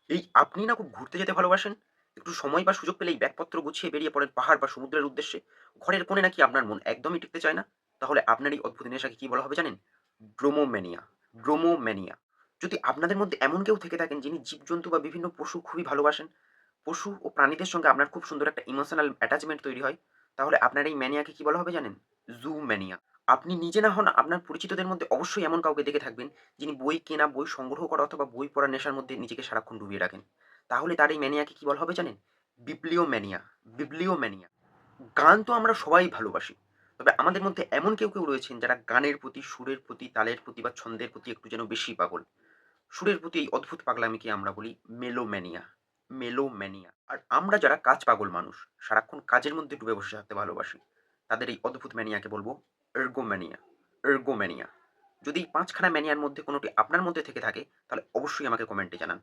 এই আপনি না খুব ঘুরতে যেতে ভালোবাসেন? একটু সময় বা সুযোগ পেলেই ব্যাগপত্র গুছিয়ে বেরিয়ে পড়েন পাহাড় বা সমুদ্রের উদ্দেশ্যে। ঘরের কোণে নাকি আপনার মন একদমই টিকতে চায় না? তাহলে আপনার এই অদ্ভুত নেশাকে কি বলা হবে জানেন? ব্রোমোম্যানিয়া। ব্রোমোম্যানিয়া। যদি আপনাদের মধ্যে এমন কেউ থেকে থাকেন যিনি জীবজন্তু বা বিভিন্ন পশু খুবই ভালোবাসেন, পশু ও প্রাণীদের সঙ্গে আপনার খুব সুন্দর একটা ইমোশনাল অ্যাটাচমেন্ট তৈরি হয়, তাহলে আপনার এই ম্যানিয়াকে কি বলা হবে জানেন? জু ম্যানিয়া। আপনি নিজে না হন, আপনার পরিচিতদের মধ্যে অবশ্যই এমন কাউকে দেখে থাকবেন, যিনি বই কেনা, বই সংগ্রহ করা অথবা বই পড়ার নেশার মধ্যে নিজেকে সারাক্ষণ ডুবিয়ে রাখেন। তাহলে তার এই ম্যানিয়াকে কি বলা হবে জানেন? বিপ্লিওম্যানিয়া। বিপ্লিওম্যানিয়া। গান তো আমরা সবাই ভালোবাসি। তবে আমাদের মধ্যে এমন কেউ রয়েছেন যারা গানের প্রতি, সুরের প্রতি, তালের প্রতি বা ছন্দের প্রতি একটু যেন বেশি পাগল। সুরের প্রতি এই অদ্ভুত পাগলামিকে আমরা বলি মেলোম্যানিয়া। মেলোম্যানিয়া। আর আমরা যারা কাজ পাগল মানুষ, সারাক্ষণ কাজের মধ্যে ডুবে বসে থাকতে ভালোবাসি, তাদের এই অদ্ভুত ম্যানিয়াকে বলব এর্গোম্যানিয়া। এর্গোম্যানিয়া। যদি এই ৫ খানা ম্যানিয়ার মধ্যে কোনটি আপনার মধ্যে থেকে থাকে, তাহলে অবশ্যই আমাকে কমেন্টে জানান।